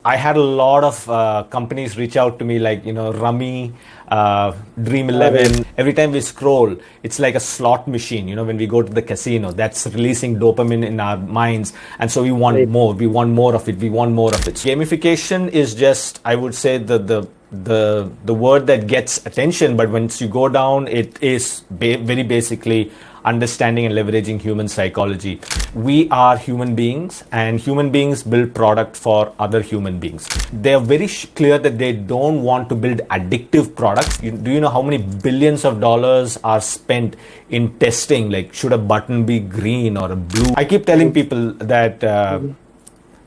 I had a lot of companies reach out to me, like, Rummy, Dream 11. Every time we scroll, it's like a slot machine. When we go to the casino, that's releasing dopamine in our minds. And so we want more. We want more of it. We want more of it. So gamification is just, I would say, the word that gets attention. But once you go down, it is very basically understanding and leveraging human psychology. We are human beings, and human beings build product for other human beings. They are very clear that they don't want to build addictive products. Do you know how many billions of dollars are spent in testing, like should a button be green or a blue? I keep telling people that,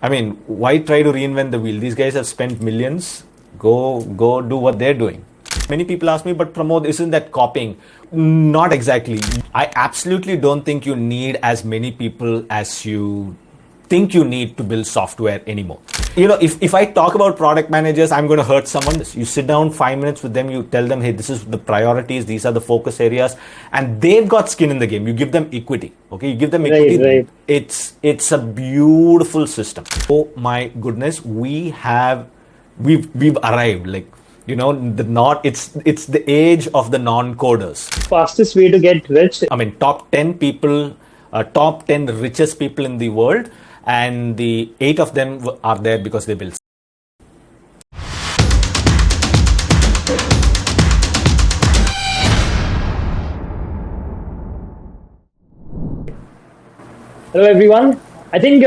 why try to reinvent the wheel? These guys have spent millions. Go do what they're doing. Many people ask me, but Pramod, isn't that copying? Not exactly. I absolutely don't think you need as many people as you think you need to build software anymore. If I talk about product managers, I'm going to hurt someone. You sit down 5 minutes with them, you tell them, hey, this is the priorities, these are the focus areas, and they've got skin in the game. You give them equity. Okay, you give them equity. Right. It's a beautiful system. Oh my goodness, we've arrived. It's the age of the non-coders. Fastest way to get rich. Top 10 people, top 10 richest people in the world, and the 8 of them are there because they built. Hello everyone. I think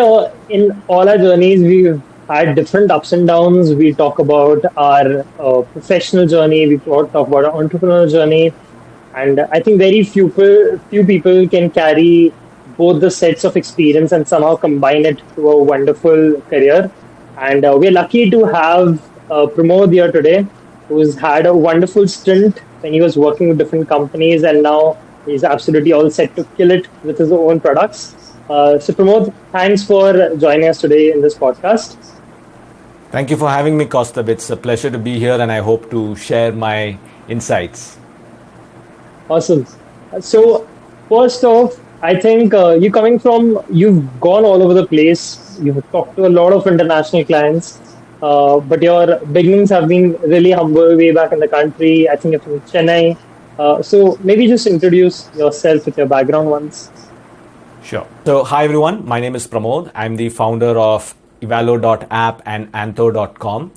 in all our journeys, we've had different ups and downs. We talk about our professional journey, we talk about our entrepreneurial journey, and I think very few people can carry both the sets of experience and somehow combine it to a wonderful career. And we're lucky to have Pramod here today, who's had a wonderful stint when he was working with different companies, and now he's absolutely all set to kill it with his own products. So Pramod, thanks for joining us today in this podcast. Thank you for having me, Kaustubh. It's a pleasure to be here, and I hope to share my insights. Awesome. So first off, I think you've gone all over the place. You've talked to a lot of international clients, but your beginnings have been really humble way back in the country. I think you're from Chennai. So maybe just introduce yourself with your background once. Sure. So hi everyone, my name is Pramod. I'm the founder of Evallo.app and Antho.com.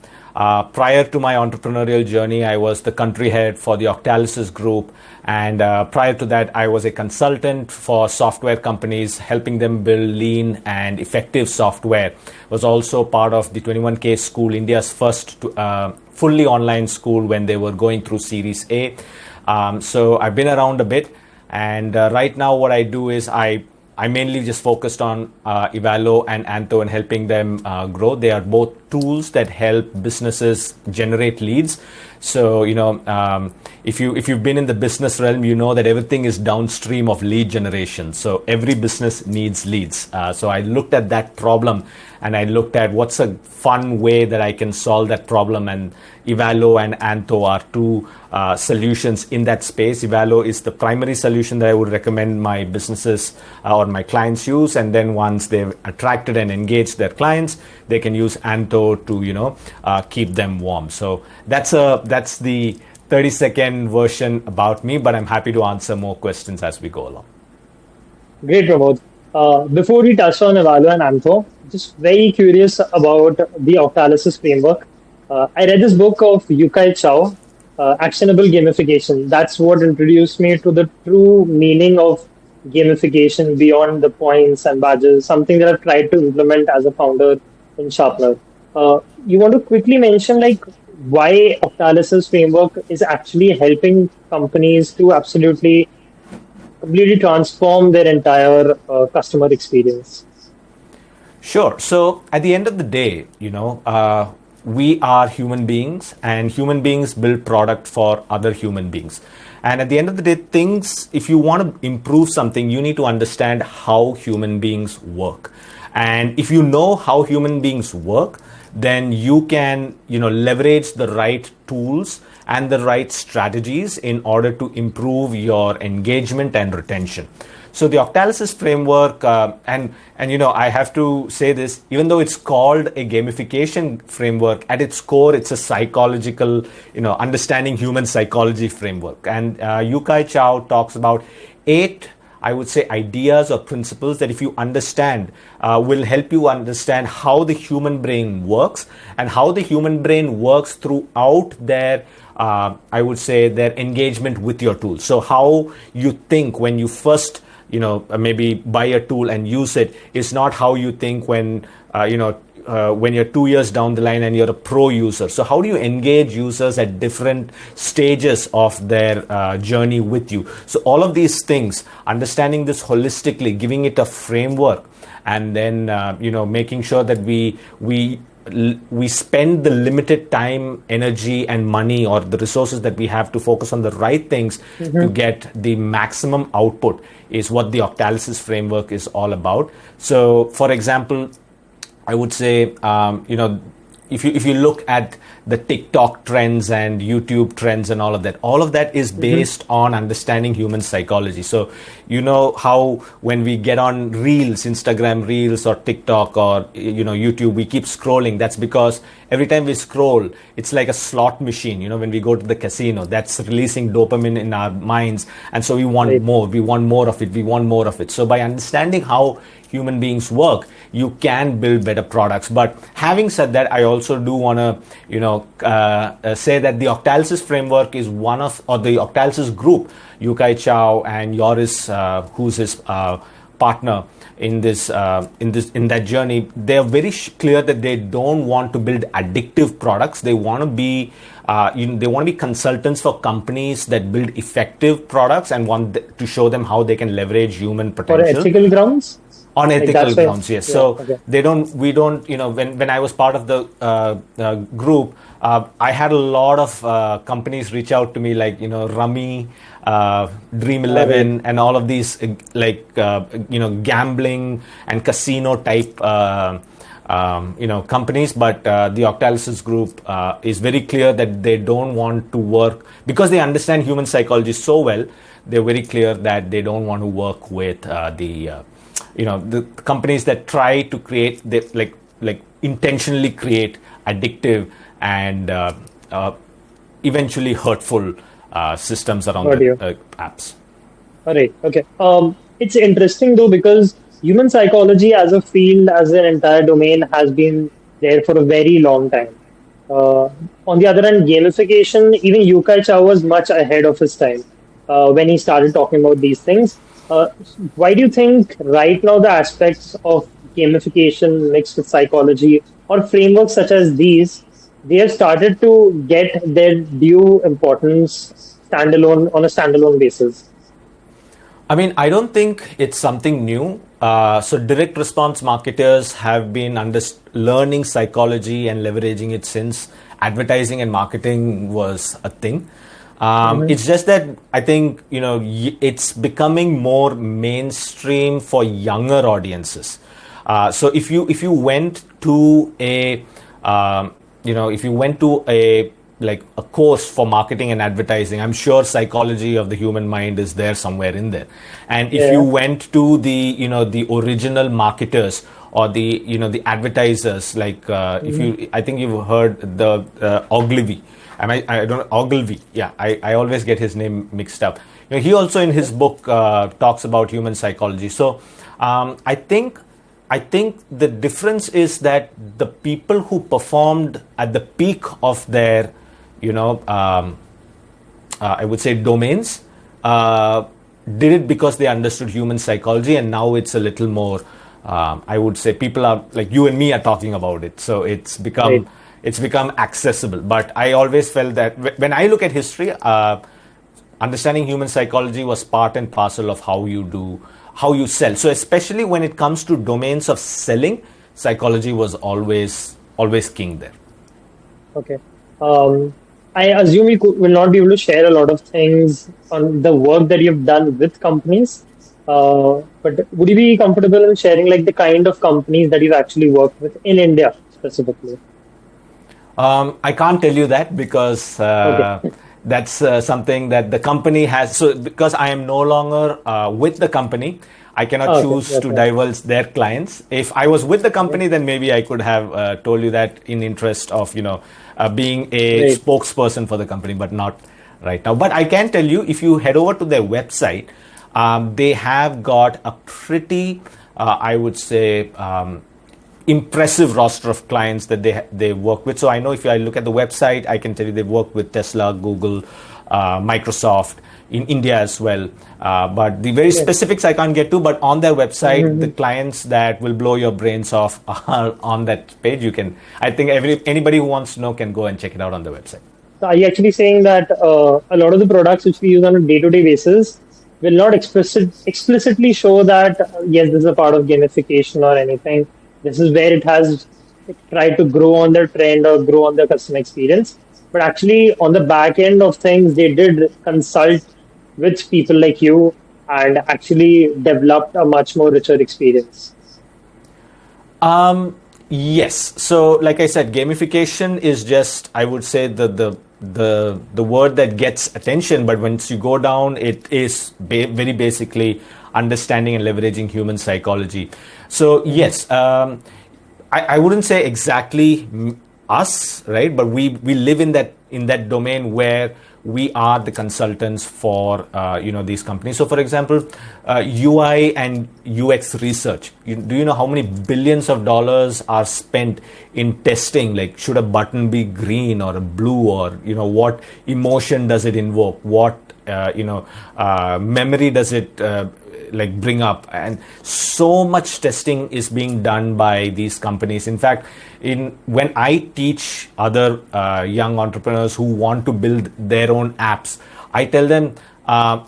Prior to my entrepreneurial journey, I was the country head for the Octalysis group. And prior to that, I was a consultant for software companies, helping them build lean and effective software. Was also part of the 21K school, India's first fully online school when they were going through Series A. So I've been around a bit. And right now what I do is I mainly just focused on Evallo and Antho and helping them grow. They are both tools that help businesses generate leads. So, if you've been in the business realm, you know that everything is downstream of lead generation. So every business needs leads. So I looked at that problem and I looked at what's a fun way that I can solve that problem. And Evallo and Antho are two solutions in that space. Evallo is the primary solution that I would recommend my businesses or my clients use. And then once they've attracted and engaged their clients, they can use Antho to, keep them warm. So that's the 30-second version about me, but I'm happy to answer more questions as we go along. Great, Pramod. Before we touch on Evallo and Antho, just very curious about the Octalysis framework. I read this book of Yukai Chow, Actionable Gamification. That's what introduced me to the true meaning of gamification beyond the points and badges, something that I've tried to implement as a founder in Sharpener. You want to quickly mention why Octalysis framework is actually helping companies to completely transform their entire customer experience? Sure. So at the end of the day, we are human beings, and human beings build product for other human beings. And at the end of the day, if you want to improve something, you need to understand how human beings work. And if you know how human beings work, then you can, leverage the right tools and the right strategies in order to improve your engagement and retention. So the Octalysis framework, and I have to say this, even though it's called a gamification framework, at its core, it's a psychological, understanding human psychology framework. And Yukai Chow talks about 8, I would say, ideas or principles that if you understand, will help you understand how the human brain works and how the human brain works throughout their, I would say, their engagement with your tool. So how you think when you first, maybe buy a tool and use it is not how you think when, when you're 2 years down the line and you're a pro user. So how do you engage users at different stages of their journey with you? So all of these things, understanding this holistically, giving it a framework, and then making sure that we spend the limited time, energy, and money, or the resources that we have to focus on the right things to get the maximum output, is what the Octalysis framework is all about. So, for example, I would say, if you look at the TikTok trends and YouTube trends and all of that is based on understanding human psychology. So, how when we get on Reels, Instagram Reels or TikTok or, YouTube, we keep scrolling. That's because every time we scroll, it's like a slot machine. When we go to the casino, that's releasing dopamine in our minds. And so we want more. We want more of it. We want more of it. So by understanding how human beings work, you can build better products. But having said that, I also do want to, say that the Octalysis framework is or the Octalysis group, Yukai Chow and Yoris, who's his partner in that journey, they are very clear that they don't want to build addictive products. They want to be they want to be consultants for companies that build effective products and want to show them how they can leverage human potential. For ethical grounds? On ethical grounds, yes. Yeah, so okay. we don't, when I was part of the group, I had a lot of companies reach out to me, like, Rummy, Dream11, and all of these, gambling and casino type, companies. But the Octalysis group is very clear that they don't want to work, because they understand human psychology so well. They're very clear that they don't want to work with the companies that try to create, intentionally create addictive and eventually hurtful systems around the apps. All right. Okay. It's interesting though, because human psychology as a field, as an entire domain, has been there for a very long time. On the other hand, gamification, even Yukai Chow was much ahead of his time when he started talking about these things. Why do you think right now the aspects of gamification mixed with psychology or frameworks such as these, they have started to get their due importance on a standalone basis? I mean, I don't think it's something new. So direct response marketers have been learning psychology and leveraging it since advertising and marketing was a thing. It's just that I think, it's becoming more mainstream for younger audiences. So if you went to a like a course for marketing and advertising, I'm sure psychology of the human mind is there somewhere in there. And if you went to the original marketers or the advertisers, like I think you've heard the Ogilvy. I don't know, Ogilvy. Yeah, I always get his name mixed up. He also in his book talks about human psychology. So I think the difference is that the people who performed at the peak of their, I would say domains, did it because they understood human psychology, and now it's a little more, I would say people are like you and me are talking about it. So it's become... Right. It's become accessible. But I always felt that when I look at history, understanding human psychology was part and parcel of how you sell. So especially when it comes to domains of selling, psychology was always king there. Okay. I assume you will not be able to share a lot of things on the work that you've done with companies. But would you be comfortable in sharing like the kind of companies that you've actually worked with in India specifically? I can't tell you that because That's something that the company has. So because I am no longer with the company, I cannot choose to divulge their clients. If I was with the company, then maybe I could have told you that in interest of, being a spokesperson for the company, but not right now. But I can tell you, if you head over to their website, they have got a pretty, I would say, impressive roster of clients that they work with. So I know if I look at the website, I can tell you they work with Tesla, Google, Microsoft, in India as well. But the very specifics I can't get to, but on their website, the clients that will blow your brains off are on that page. I think anybody who wants to know can go and check it out on the website. So are you actually saying that a lot of the products which we use on a day-to-day basis will not explicitly show that, yes, this is a part of gamification or anything. This is where it has tried to grow on their trend or grow on their customer experience. But actually, on the back end of things, they did consult with people like you and actually developed a much more richer experience. Yes. So, like I said, gamification is just, I would say, the word that gets attention. But once you go down, it is very basically understanding and leveraging human psychology. So, yes, I wouldn't say exactly us, right? But we live in that domain where we are the consultants for these companies. So, for example, UI and UX research. Do you know how many billions of dollars are spent in testing? Like, should a button be green or a blue, or what emotion does it invoke? What memory does it bring up? And so much testing is being done by these companies. In fact, when I teach other young entrepreneurs who want to build their own apps, I tell them,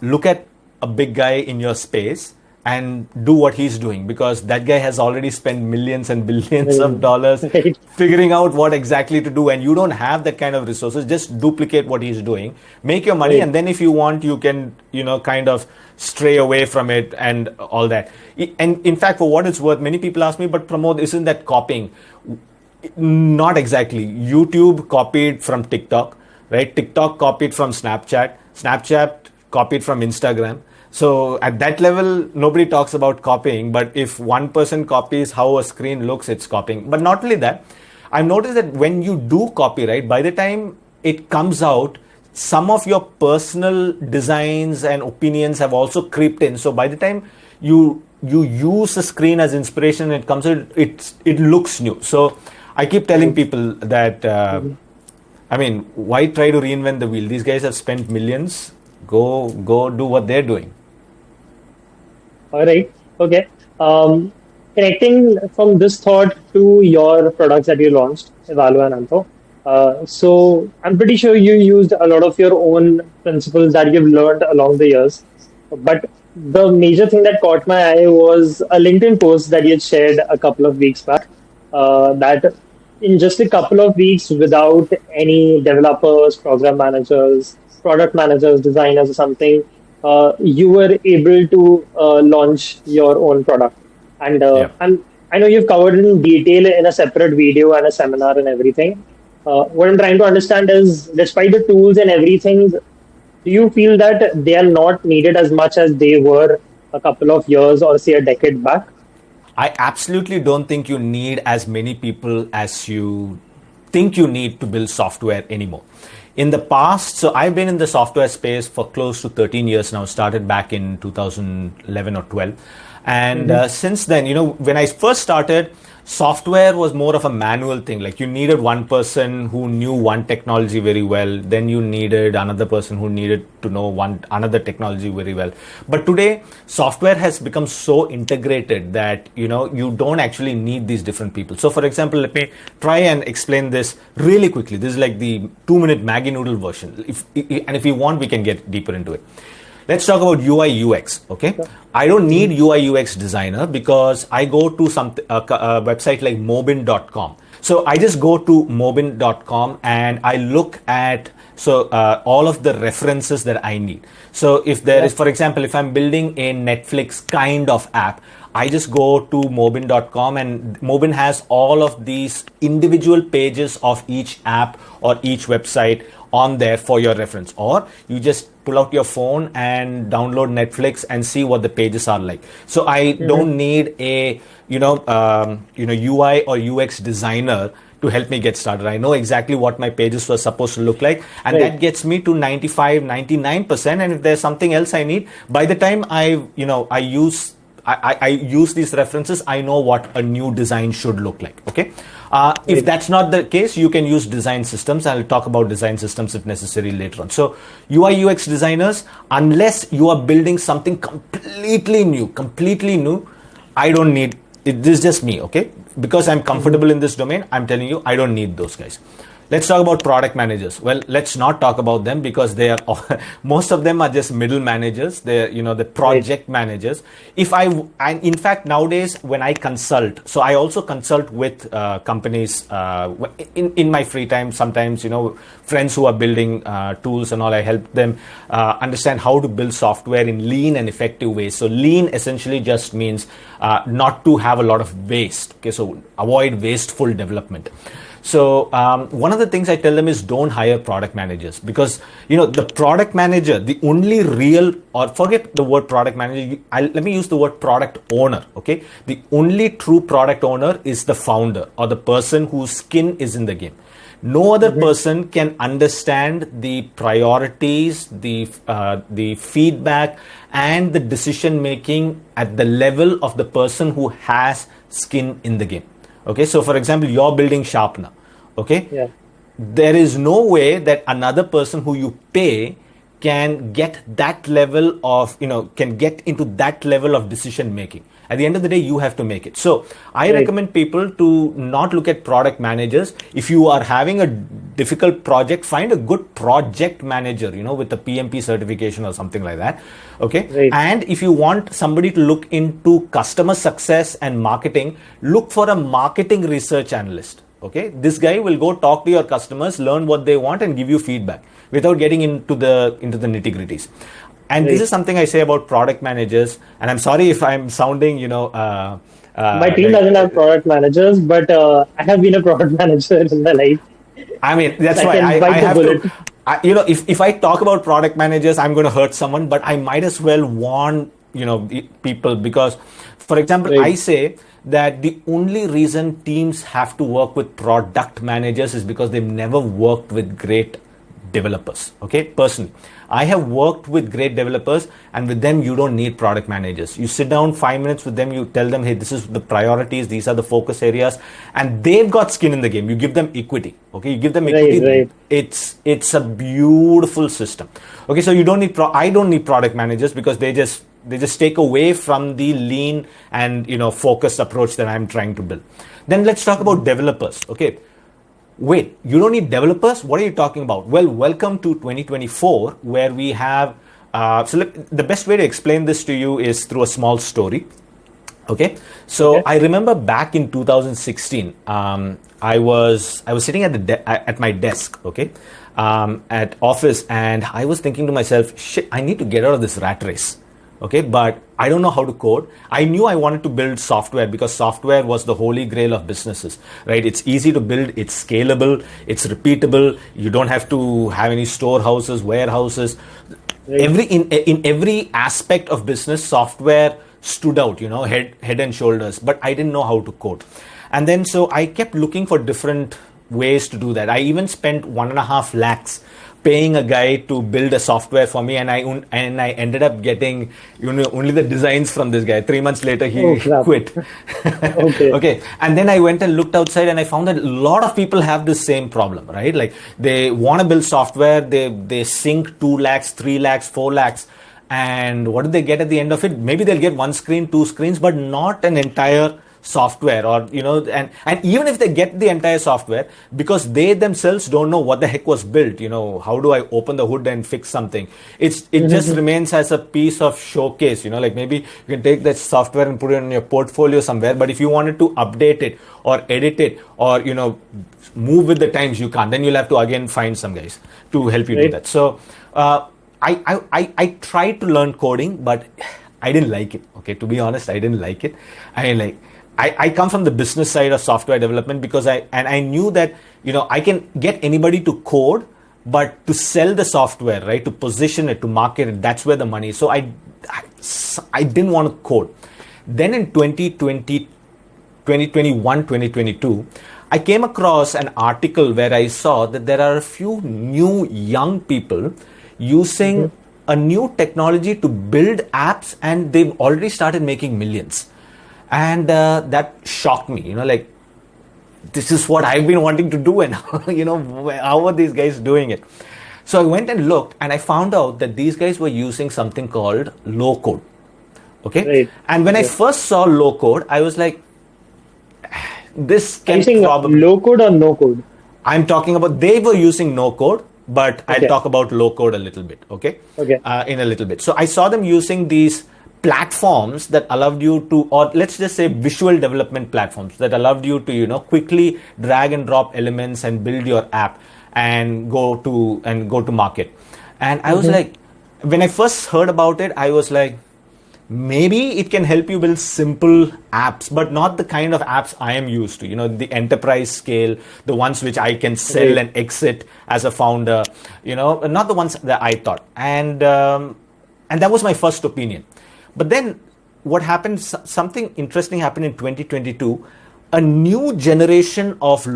look at a big guy in your space and do what he's doing, because that guy has already spent millions and billions of dollars figuring out what exactly to do, and you don't have that kind of resources. Just duplicate what he's doing, make your money, and then if you want, you can kind of stray away from it and all that. And in fact, for what it's worth, many people ask me, but Pramod, isn't that copying? Not exactly. YouTube copied from TikTok, right? TikTok copied from Snapchat. Snapchat copied from Instagram. So at that level, nobody talks about copying. But if one person copies how a screen looks, it's copying. But not only that, I've noticed that when you do copyright, by the time it comes out, some of your personal designs and opinions have also creeped in. So by the time you use the screen as inspiration, it comes out, it looks new. So I keep telling people that, why try to reinvent the wheel? These guys have spent millions. Go do what they're doing. All right. Okay. Connecting from this thought to your products that you launched, Evallo and Antho. So I'm pretty sure you used a lot of your own principles that you've learned along the years. But the major thing that caught my eye was a LinkedIn post that you had shared a couple of weeks back. That in just a couple of weeks, without any developers, program managers, product managers, designers, or something, you were able to launch your own product. And I know you've covered it in detail in a separate video and a seminar and everything. What I'm trying to understand is, despite the tools and everything, do you feel that they are not needed as much as they were a couple of years or say a decade back? I absolutely don't think you need as many people as you think you need to build software anymore. In the past, so I've been in the software space for close to 13 years now, started back in 2011 or 12. And since then, when I first started, software was more of a manual thing. Like, you needed one person who knew one technology very well. Then you needed another person who needed to know another technology very well. But today, software has become so integrated that, you don't actually need these different people. So for example, let me try and explain this really quickly. This is like the 2-minute Maggie noodle version. If you want, we can get deeper into it. Let's talk about UI UX. Okay, I don't need UI UX designer because I go to a website like mobin.com. So I just go to mobin.com and I look at all of the references that I need. So if there is, for example, if I'm building a Netflix kind of app, I just go to mobin.com, and Mobin has all of these individual pages of each app or each website on there for your reference. Or you just pull out your phone and download Netflix and see what the pages are like. So I don't need a UI or UX designer to help me get started. I know exactly what my pages were supposed to look like, and that gets me to 95, 99%. And if there's something else I need, by the time I use these references, I know what a new design should look like. Okay. If that's not the case, you can use design systems. I'll talk about design systems if necessary later on. So UI UX designers, unless you are building something completely new, I don't need it. This is just me. Okay. Because I'm comfortable in this domain, I'm telling you, I don't need those guys. Let's talk about product managers. Well, let's not talk about them because they are most of them are just middle managers. They're the project managers. And in fact, nowadays when I consult, so I also consult with companies in my free time. Sometimes friends who are building tools and all, I help them understand how to build software in lean and effective ways. So lean essentially just means not to have a lot of waste. Okay, so avoid wasteful development. So one of the things I tell them is don't hire product managers, because the product manager, the only real, or forget the word product manager, let me use the word product owner. Okay, the only true product owner is the founder or the person whose skin is in the game. No other person can understand the priorities, the feedback, and the decision making at the level of the person who has skin in the game. Okay, so for example, you're building Sharpener. Okay, there is no way that another person who you pay can get that level of, can get into that level of decision making. At the end of the day, you have to make it. So I recommend people to not look at product managers. If you are having a difficult project, find a good project manager, with a PMP certification or something like that. Okay. And if you want somebody to look into customer success and marketing, look for a marketing research analyst. Okay. This guy will go talk to your customers, learn what they want, and give you feedback without getting into the nitty-gritties. And this is something I say about product managers. And I'm sorry if I'm sounding, my team doesn't have product managers, but I have been a product manager in my life. I mean, that's why I have to. If I talk about product managers, I'm going to hurt someone, but I might as well warn, people, because, for example, I say that the only reason teams have to work with product managers is because they've never worked with great developers. Okay, personally, I have worked with great developers, and with them you don't need product managers. You sit down 5 minutes with them, you tell them, hey, this is the priorities, these are the focus areas, and they've got skin in the game. You give them equity. Okay, you give them equity. It's a beautiful system. Okay, so you don't need I don't need product managers, because they just take away from the lean and focused approach that I'm trying to build. Then let's talk about developers. Okay. Wait, you don't need developers? What are you talking about? Well, welcome to 2024, where we have, the best way to explain this to you is through a small story. Okay. So I remember back in 2016, I was sitting at my desk, okay, at office, and I was thinking to myself, shit, I need to get out of this rat race. Okay, but I don't know how to code. I knew I wanted to build software, because software was the holy grail of businesses, right? It's easy to build, it's scalable, it's repeatable. You don't have to have any storehouses, warehouses. In every aspect of business, software stood out, head and shoulders. But I didn't know how to code, and then so I kept looking for different ways to do that. I even spent 1.5 lakhs paying a guy to build a software for me, and I ended up getting only the designs from this guy. 3 months later, he quit. Okay, and then I went and looked outside, and I found that a lot of people have the same problem, right? Like, they want to build software, they sink 2 lakhs, 3 lakhs, 4 lakhs, and what do they get at the end of it? Maybe they'll get 1 screen, 2 screens, but not an entire software, or and even if they get the entire software, because they themselves don't know what the heck was built, how do I open the hood and fix something, it just remains as a piece of showcase. Like, maybe you can take that software and put it in your portfolio somewhere, but if you wanted to update it or edit it or move with the times, you can't. Then you'll have to again find some guys to help you do that. So I tried to learn coding, but I didn't like it. Okay, to be honest, I didn't like it. I come from the business side of software development because I knew that, I can get anybody to code, but to sell the software, right, to position it, to market it, that's where the money is. So I didn't want to code. Then in 2020, 2021, 2022, I came across an article where I saw that there are a few new young people using a new technology to build apps, and they've already started making millions. And that shocked me, like, this is what I've been wanting to do, and how are these guys doing it? So I went and looked, and I found out that these guys were using something called low code. Okay. Right. And when I first saw low code, I was like, this can probably... Low code or no code? I'm talking about, they were using no code, but I'll talk about low code a little bit. Okay. In a little bit. So I saw them using these platforms that allowed you to, or let's just say visual development platforms that allowed you to, quickly drag and drop elements and build your app and go to market. And I was like, when I first heard about it, I was like, maybe it can help you build simple apps, but not the kind of apps I am used to, the enterprise scale, the ones which I can sell and exit as a founder, not the ones that I thought. And that was my first opinion. But then what happened, something interesting happened in 2022. A new generation of,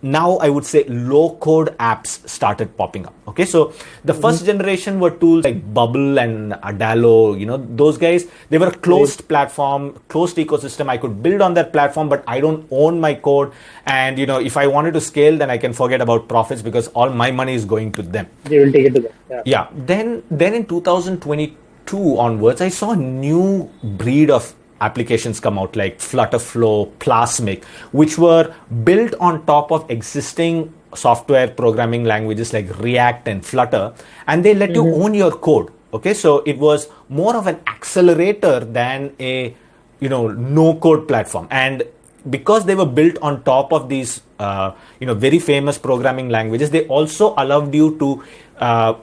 now I would say, low code apps started popping up. Okay, so the first generation were tools like Bubble and Adalo, those guys, they were a closed platform, closed ecosystem. I could build on that platform, but I don't own my code. And, if I wanted to scale, then I can forget about profits because all my money is going to them. They will take it to them. Yeah. Then in 2022 onwards, I saw a new breed of applications come out like Flutterflow, Plasmic, which were built on top of existing software programming languages like React and Flutter, and they let you own your code. Okay, so it was more of an accelerator than a no code platform. And because they were built on top of these very famous programming languages, they also allowed you to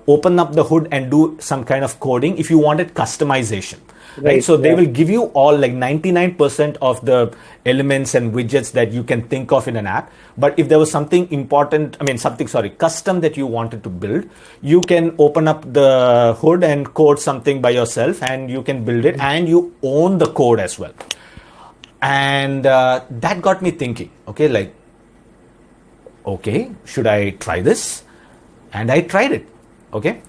open up the hood and do some kind of coding if you wanted customization. Right. So they will give you all, like 99% of the elements and widgets that you can think of in an app. But if there was something custom that you wanted to build, you can open up the hood and code something by yourself, and you can build it, and you own the code as well. And that got me thinking, okay, should I try this? And I tried it. Okay.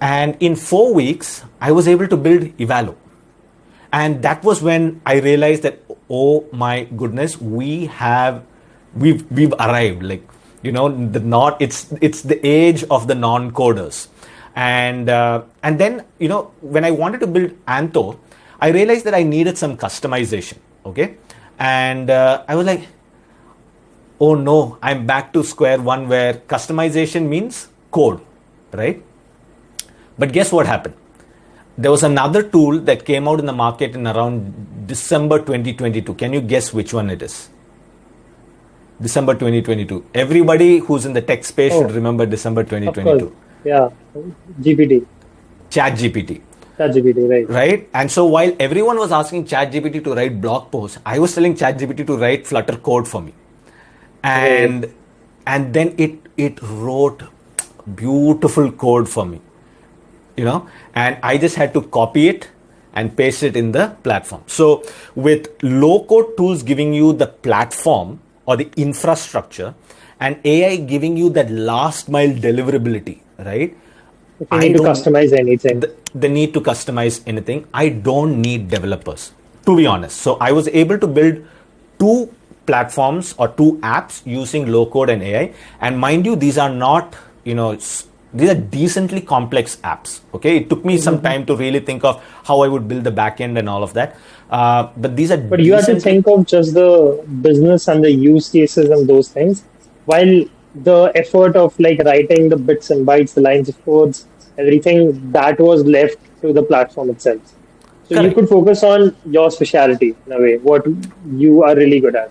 And in 4 weeks, I was able to build Evallo. And that was when I realized that, oh my goodness, we've arrived. It's the age of the non-coders. And then, when I wanted to build Antho, I realized that I needed some customization. Okay. And I was like, oh no, I'm back to square one where customization means code, right? But guess what happened? There was another tool that came out in the market in around December 2022. Can you guess which one it is? December 2022. Everybody who's in the tech space should remember December 2022. Yeah, GPT. ChatGPT. ChatGPT, right. Right? And so while everyone was asking ChatGPT to write blog posts, I was telling ChatGPT to write Flutter code for me. And then it wrote beautiful code for me. And I just had to copy it and paste it in the platform. So with low code tools giving you the platform or the infrastructure, and AI giving you that last mile deliverability, right? If you need to customize anything. The need to customize anything. I don't need developers, to be honest. So I was able to build 2 platforms or 2 apps using low code and AI. And mind you, these are not, these are decently complex apps. Okay, it took me some time to really think of how I would build the backend and all of that. But these are. But you have to think of just the business and the use cases and those things, while the effort of writing the bits and bytes, the lines of codes, everything that was left to the platform itself. So Correct. You could focus on your specialty in a way, what you are really good at.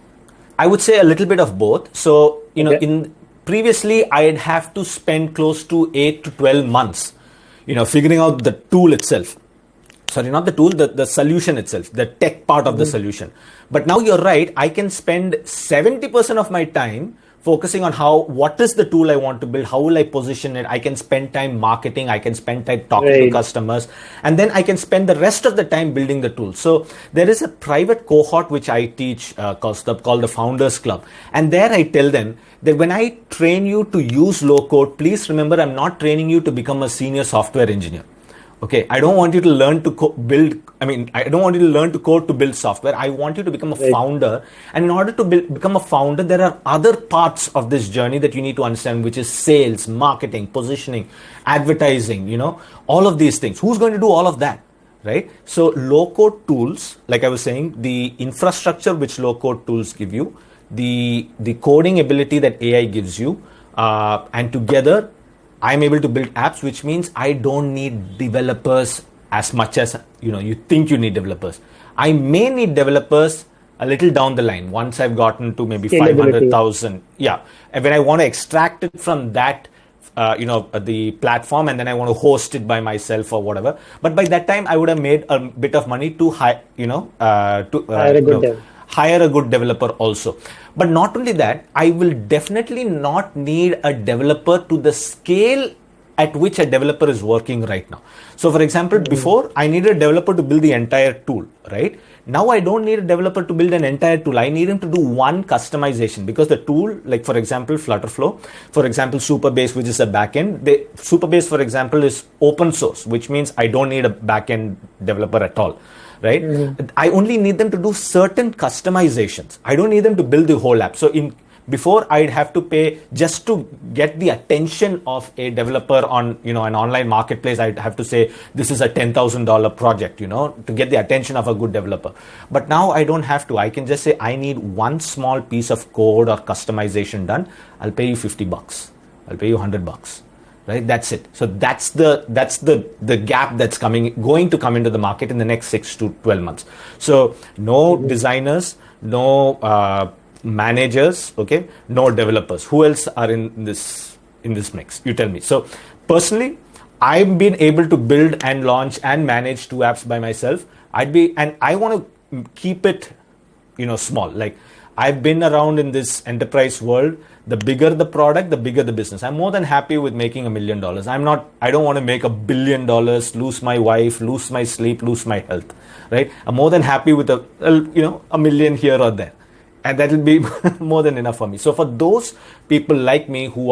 I would say a little bit of both. So previously, I'd have to spend close to 8 to 12 months, figuring out the tool itself. sorry, not the tool, the solution itself, the tech part of the solution. But now you're right, I can spend 70% of my time focusing on what is the tool I want to build, how will I position it. I can spend time marketing, I can spend time talking to customers, and then I can spend the rest of the time building the tool. So there is a private cohort which I teach called the Founders Club. And there I tell them that when I train you to use low code, please remember I'm not training you to become a senior software engineer. Okay, I don't want you to learn to I don't want you to learn to code to build software. I want you to become a founder. And in order to become a founder, there are other parts of this journey that you need to understand, which is sales, marketing, positioning, advertising, all of these things. Who's going to do all of that, right? So low code tools, like I was saying, the infrastructure which low code tools give you, the coding ability that AI gives you, and together, I'm able to build apps, which means I don't need developers as much as you think you need developers. I may need developers a little down the line once I've gotten to maybe 500,000. Yeah, and when I want to extract it from that, the platform, and then I want to host it by myself or whatever. But by that time, I would have made a bit of money to hire a good developer also. But not only that, I will definitely not need a developer to the scale at which a developer is working right now. So for example, before I needed a developer to build the entire tool, right? Now I don't need a developer to build an entire tool. I need him to do one customization, because the tool, like for example, Flutterflow, for example, Supabase, which is a backend. Supabase, for example, is open source, which means I don't need a backend developer at all. Right? I only need them to do certain customizations. I don't need them to build the whole app. So before I'd have to pay just to get the attention of a developer on an online marketplace. I'd have to say this is a $10,000 project, to get the attention of a good developer. But now I don't have to. I can just say I need one small piece of code or customization done. I'll pay you $50. I'll pay you $100. Right, that's it. So that's the gap that's going to come into the market in the next 6 to 12 months. So no designers, no managers, okay, no developers. Who else are in this mix? You tell me. So personally, I've been able to build and launch and manage 2 apps by myself. And I want to keep it, small. Like I've been around in this enterprise world. The bigger the product, the bigger the business. I'm more than happy with making $1 million. I don't want to make $1 billion, lose my wife, lose my sleep, lose my health, right? I'm more than happy with $1 million here or there. And that will be more than enough for me. So for those people like me who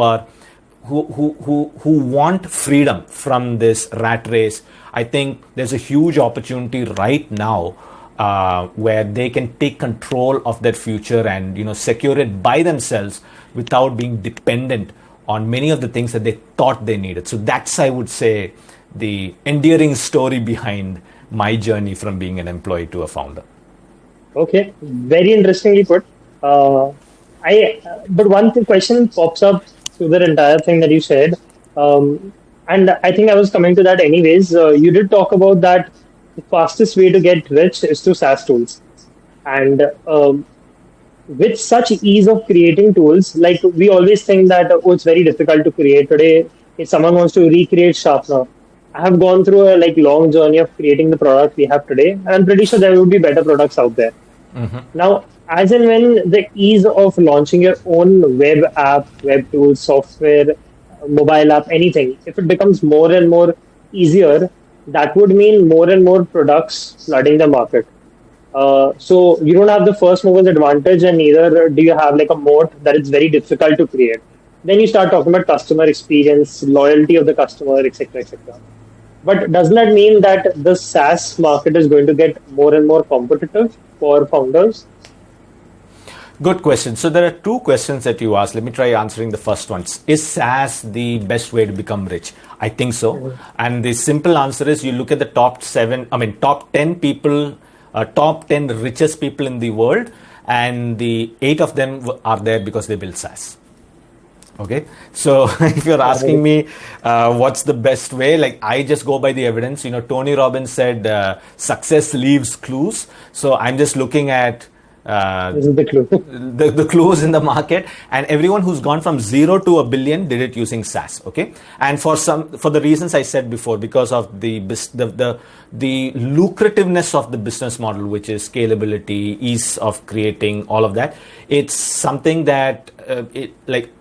want freedom from this rat race, I think there's a huge opportunity right now where they can take control of their future and secure it by themselves without being dependent on many of the things that they thought they needed. So that's, I would say, the endearing story behind my journey from being an employee to a founder. Okay, very interestingly put. But one question pops up through the entire thing that you said, and I think I was coming to that anyways. You did talk about that the fastest way to get rich is through SaaS tools, and with such ease of creating tools, like we always think that it's very difficult to create today. If someone wants to recreate Sharpener, I have gone through a long journey of creating the product we have today, and I'm pretty sure there will be better products out there. Now, as and when the ease of launching your own web app, web tools, software, mobile app, anything, if it becomes more and more easier, that would mean more and more products flooding the market. So you don't have the first mover's advantage, and neither do you have a moat that it's very difficult to create. Then you start talking about customer experience, loyalty of the customer, etc., etc. But doesn't that mean that the SaaS market is going to get more and more competitive for founders? Good question. So there are 2 questions that you asked. Let me try answering the first one. Is SaaS the best way to become rich? I think so. And the simple answer is you look at the top 10 people, top 10 richest people in the world, and the 8 of them are there because they build SaaS. Okay, so if you're asking me what's the best way, I just go by the evidence. Tony Robbins said success leaves clues. So I'm just looking at This is the clue. The clues in the market, and everyone who's gone from 0 to a billion did it using SaaS. Okay, and for the reasons I said before, because of the lucrativeness of the business model, which is scalability, ease of creating, all of that. It's something that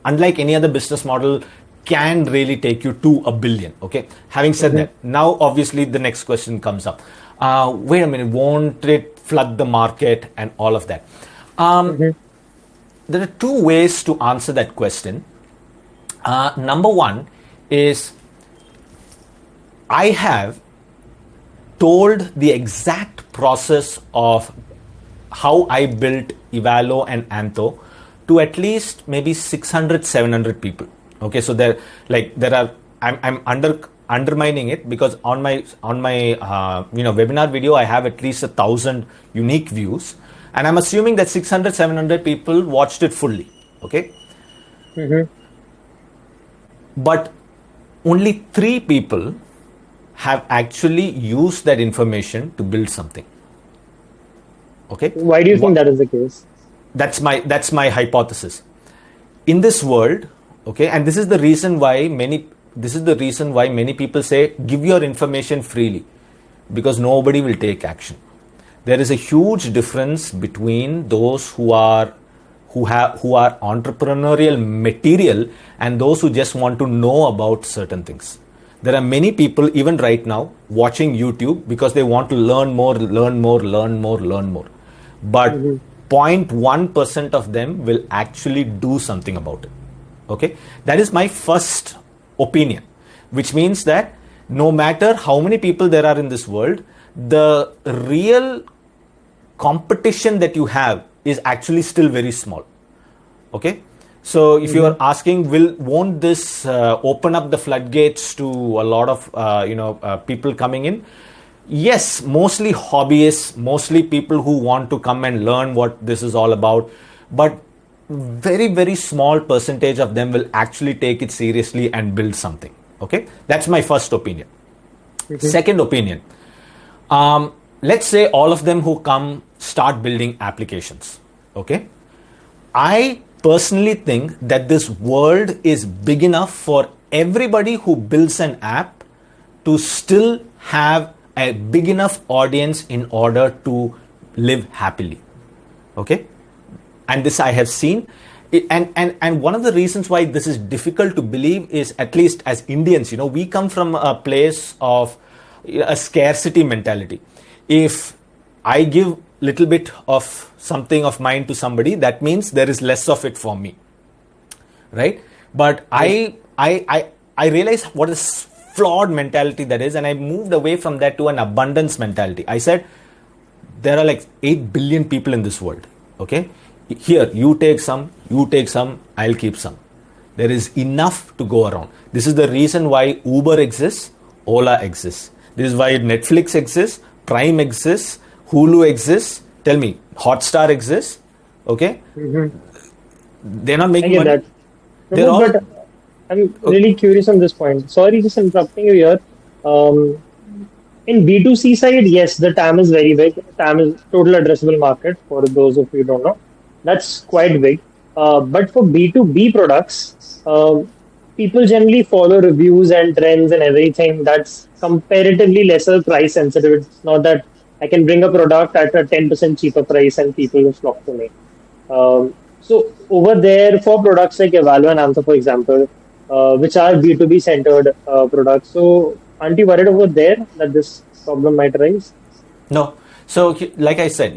unlike any other business model, can really take you to a billion. Okay, having said that, now obviously the next question comes up. Wait a minute, won't it flood the market and all of that? There are two ways to answer that question. Number one is, I have told the exact process of how I built Evallo and Antho to at least maybe 600, 700 people. Okay, so I'm undermining it, because on my webinar video I have at least 1,000 unique views, and I'm assuming that 600, 700 people watched it fully. Okay, but only 3 people have actually used that information to build something. Okay, why do you think that is the case? That's my hypothesis. In this world, okay, and this is the reason why many people say give your information freely, because nobody will take action. There is a huge difference between those who are entrepreneurial material and those who just want to know about certain things. There are many people even right now watching YouTube because they want to learn more. But 0.1% of them will actually do something about it. Okay, that is my first opinion, which means that no matter how many people there are in this world, the real competition that you have is actually still very small. Okay, so if you are asking, won't this open up the floodgates to a lot of people coming in? Yes, mostly hobbyists, mostly people who want to come and learn what this is all about, but very, very small percentage of them will actually take it seriously and build something. Okay, that's my first opinion. Second opinion, let's say all of them who come start building applications. Okay, I personally think that this world is big enough for everybody who builds an app to still have a big enough audience in order to live happily. Okay, and this I have seen, and one of the reasons why this is difficult to believe is, at least as Indians, we come from a place of a scarcity mentality. If I give little bit of something of mine to somebody, that means there is less of it for me, right? But I realize what a flawed mentality that is, and I moved away from that to an abundance mentality. I said, there are like 8 billion people in this world. Okay, here, you take some, I'll keep some. There is enough to go around. This is the reason why Uber exists, Ola exists. This is why Netflix exists, Prime exists, Hulu exists. Tell me, Hotstar exists. Okay, they're not making money. That. No, but I'm really curious on this point. Sorry, just interrupting you here. In B2C side, yes, the TAM is very big. TAM is total addressable market, for those of you who don't know. That's quite big. But for B2B products, people generally follow reviews and trends and everything. That's comparatively lesser price sensitive. It's not that I can bring a product at a 10% cheaper price and people will flock to me. So over there, for products like Evallo and Antho, for example, which are B2B centered products, so aren't you worried over there that this problem might arise? No. So like I said,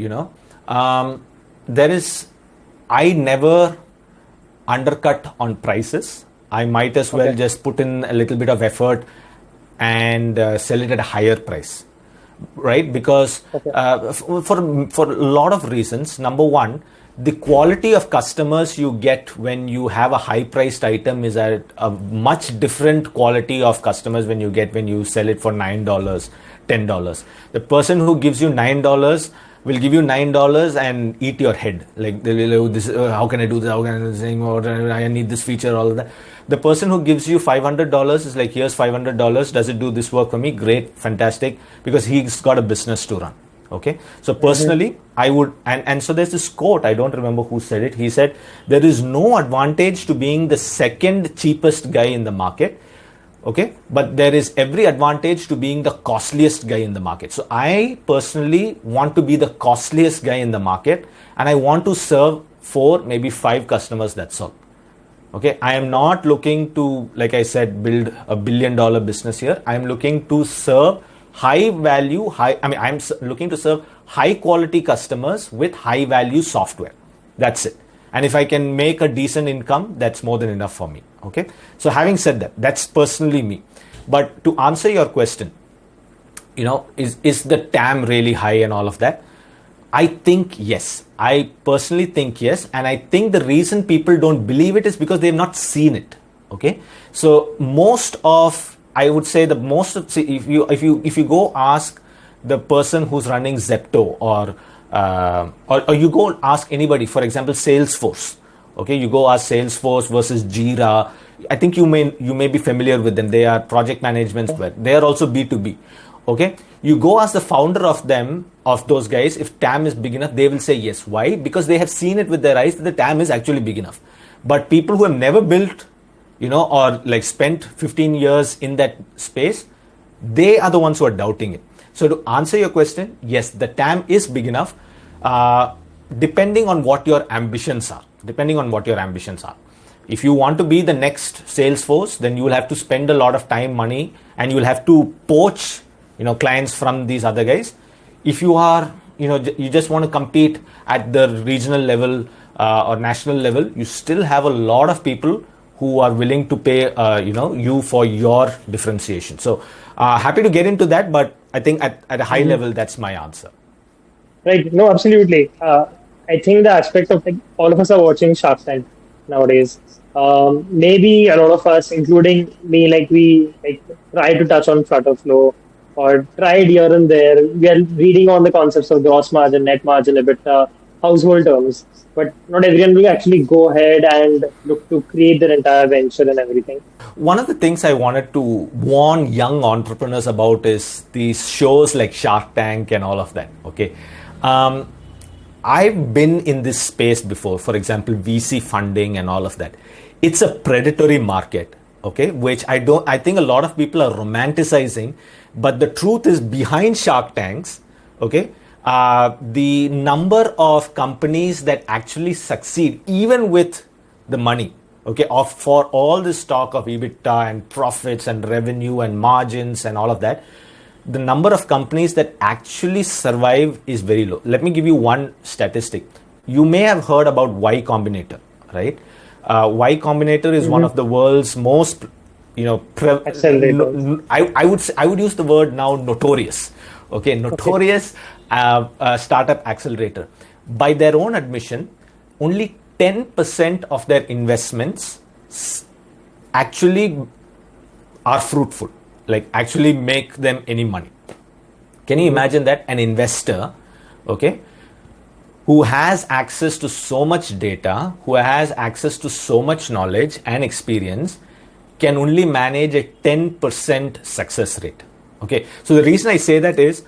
I never undercut on prices. I might as well just put in a little bit of effort and sell it at a higher price, right? Because for a lot of reasons. Number one, the quality of customers you get when you have a high priced item is at a much different quality of customers when you sell it for $9, $10. The person who gives you $9 will give you $9 and eat your head. Like, this, how can I do this? How can I do this thing? Or I need this feature, all of that. The person who gives you $500 is like, here's $500. Does it do this work for me? Great, fantastic, because he's got a business to run. Okay, so personally, I would, and so there's this quote, I don't remember who said it. He said, there is no advantage to being the second cheapest guy in the market. Okay, but there is every advantage to being the costliest guy in the market. So I personally want to be the costliest guy in the market, and I want to serve 4, maybe 5 customers, that's all. Okay, I am not looking to, like I said, build a $1 billion business here. I am looking to serve high value, I'm looking to serve high quality customers with high value software. That's it. And if I can make a decent income, that's more than enough for me. Okay. So having said that, that's personally me. But to answer your question, is the TAM really high and all of that? I think yes. I personally think yes. And I think the reason people don't believe it is because they've not seen it. Okay. So I would say if you go ask the person who's running Zepto or you go ask anybody, for example, Salesforce. Okay, you go ask Salesforce versus Jira. I think you may be familiar with them. They are project management software. They are also B2B. Okay, you go ask the founder of those guys if TAM is big enough. They will say yes. Why? Because they have seen it with their eyes that the TAM is actually big enough. But people who have never built, or like spent 15 years in that space, they are the ones who are doubting it. So to answer your question, yes, the TAM is big enough, depending on what your ambitions are. If you want to be the next Salesforce, then you will have to spend a lot of time, money, and you will have to poach, clients from these other guys. If you are, you just want to compete at the regional level or national level, you still have a lot of people who are willing to pay, you for your differentiation. So happy to get into that, but I think at a high level, that's my answer. Right. No, absolutely. I think the aspect of all of us are watching Shark Tank nowadays. Maybe a lot of us, including me, we try to touch on Flutter Flow or tried here and there. We are reading on the concepts of gross margin, net margin, EBITDA, household terms. But not everyone will actually go ahead and look to create their entire venture and everything. One of the things I wanted to warn young entrepreneurs about is these shows like Shark Tank and all of that. Okay. I've been in this space before, for example, VC funding and all of that. It's a predatory market, okay, which I think a lot of people are romanticizing, but the truth is behind Shark Tanks, okay, the number of companies that actually succeed, even with the money, okay, for all this talk of EBITDA and profits and revenue and margins and all of that, the number of companies that actually survive is very low. Let me give you one statistic. You may have heard about Y Combinator, right? Y Combinator is one of the world's most, I would use the word now notorious. Okay, notorious startup accelerator. By their own admission, only 10% of their investments actually are fruitful. Actually make them any money. Can you imagine that? An investor, okay, who has access to so much data, who has access to so much knowledge and experience, can only manage a 10% success rate. Okay, so the reason I say that is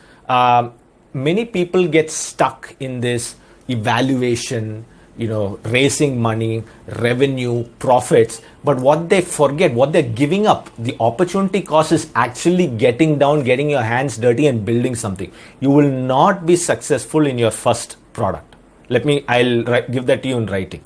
many people get stuck in this evaluation, raising money, revenue, profits. But what they forget, what they're giving up, the opportunity cost is actually getting down, getting your hands dirty and building something. You will not be successful in your first product. I'll give that to you in writing.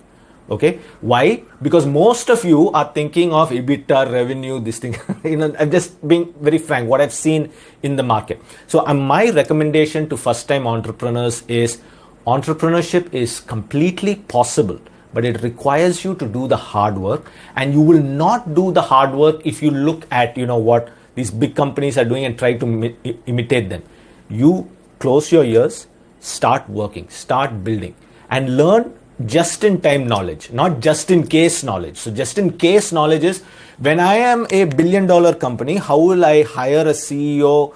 Okay. Why? Because most of you are thinking of EBITDA, revenue, this thing. I'm just being very frank, what I've seen in the market. So my recommendation to first-time entrepreneurs is entrepreneurship is completely possible, but it requires you to do the hard work, and you will not do the hard work if you look at what these big companies are doing and try to imitate them. You close your ears, start working, start building, and learn just-in-time knowledge, not just-in-case knowledge. So just-in-case knowledge is, when I am a billion-dollar company, how will I hire a CEO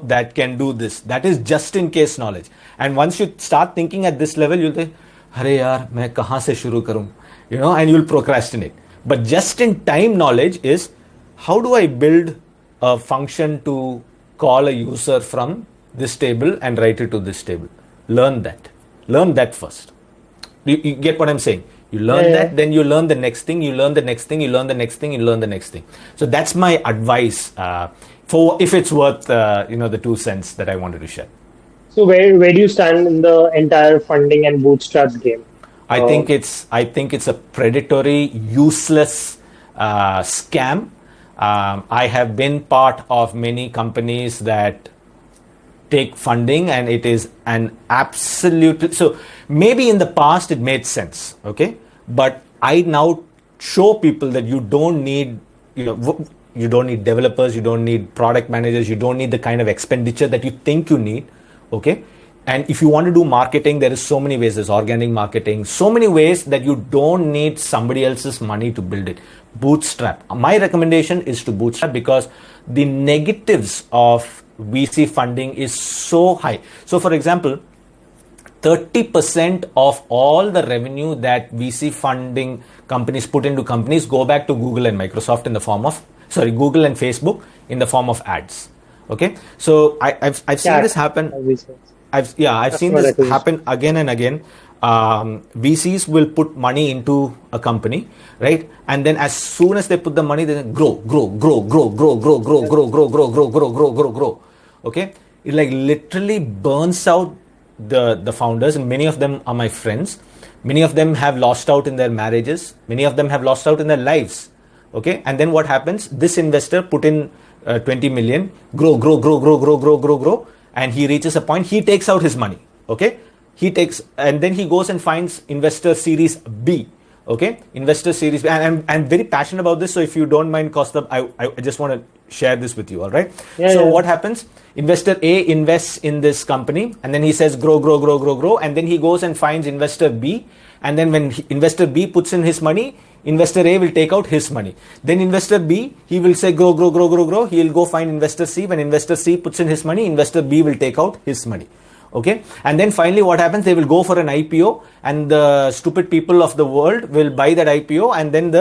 that can do this? That is just-in-case knowledge. And once you start thinking at this level, you'll think, "Arey yaar, main kahan se shuru karum?" And you'll procrastinate. But just-in-time knowledge is, how do I build a function to call a user from this table and write it to this table. Learn that first. You get what I'm saying? You learn that, then you learn the next thing, you learn the next thing, you learn the next thing, you learn the next thing. So that's my advice for if it's worth the 2 cents that I wanted to share. So where do you stand in the entire funding and bootstrap game? I think it's a predatory, useless scam. I have been part of many companies that take funding, and it is an absolute. So maybe in the past it made sense, okay, but I now show people that you don't need, you don't need developers, you don't need product managers, you don't need the kind of expenditure that you think you need, okay. And if you want to do marketing, there is so many ways. There's organic marketing, so many ways that you don't need somebody else's money to build it. Bootstrap. My recommendation is to bootstrap, because the negatives of VC funding is so high. So for example, 30% of all the revenue that VC funding companies put into companies go back to Google and Microsoft in the form of, Google and Facebook in the form of ads. Okay. So I've seen this happen. I've seen this happen again and again. VCs will put money into a company, right? And then as soon as they put the money, they grow. Okay, it like literally burns out the founders, and many of them are my friends. Many of them have lost out in their marriages. Many of them have lost out in their lives. Okay, and then what happens? This investor put in 20 million, grow, and he reaches a point. He takes out his money. Okay, and then he goes and finds investor series B. Okay, investor series B. And I'm very passionate about this. So if you don't mind, Kaustubh, I just want to share this with you. All right. What happens? Investor A invests in this company, and then he says grow, and then he goes and finds investor B, and then when investor B puts in his money, investor A will take out his money. Then investor B, he will say grow. He'll go find investor C. When investor C puts in his money, investor B will take out his money. Okay, and then finally what happens? They will go for an IPO, and the stupid people of the world will buy that IPO, and then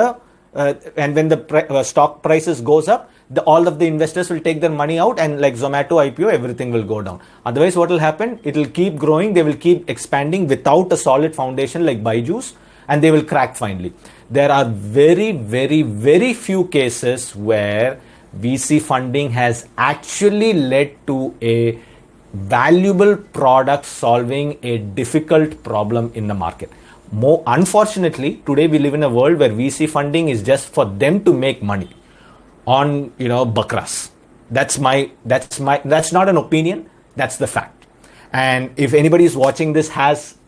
when the stock prices goes up, all of the investors will take their money out, and like Zomato IPO, everything will go down. Otherwise, what will happen? It will keep growing. They will keep expanding without a solid foundation like Byju's, and they will crack finally. There are very, very, very few cases where VC funding has actually led to a valuable product solving a difficult problem in the market. Unfortunately, today we live in a world where VC funding is just for them to make money on bakras. That's not an opinion, that's the fact. And if anybody is watching this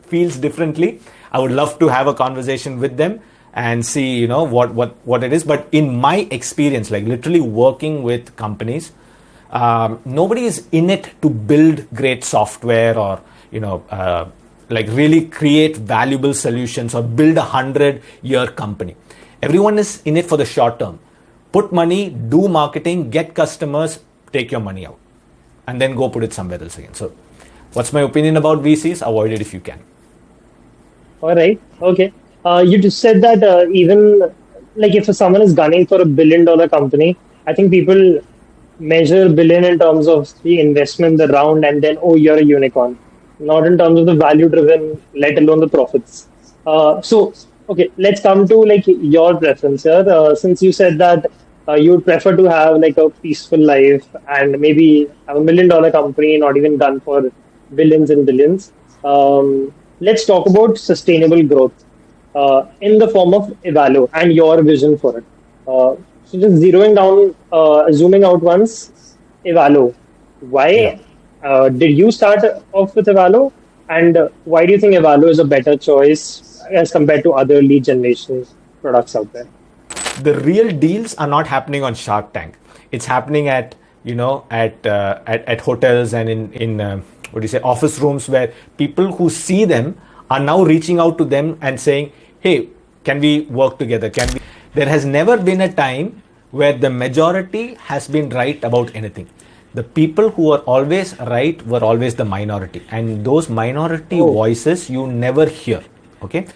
feels differently, I would love to have a conversation with them and see what it is. But in my experience, like literally working with companies, nobody is in it to build great software or like really create valuable solutions or build 100-year company. Everyone is in it for the short term. Put money, do marketing, get customers, take your money out, and then go put it somewhere else again. So what's my opinion about VCs? Avoid it if you can. All right. Okay. You just said that even like if someone is gunning for $1 billion company, I think people measure billion in terms of the investment, the round, and then, oh, you're a unicorn. Not in terms of the value driven, let alone the profits. Okay, let's come to like your preference here. Since you said that you would prefer to have like a peaceful life and maybe have $1 million company, not even done for billions and billions. Let's talk about sustainable growth in the form of Evallo and your vision for it. So just zooming out once, Evallo. Why did you start off with Evallo? And why do you think Evallo is a better choice as compared to other lead generation products out there? The real deals are not happening on Shark Tank. It's happening at hotels and in office rooms, where people who see them are now reaching out to them and saying, hey, can we work together? There has never been a time where the majority has been right about anything. The people who are always right were always the minority, and those minority voices you never hear. Okay.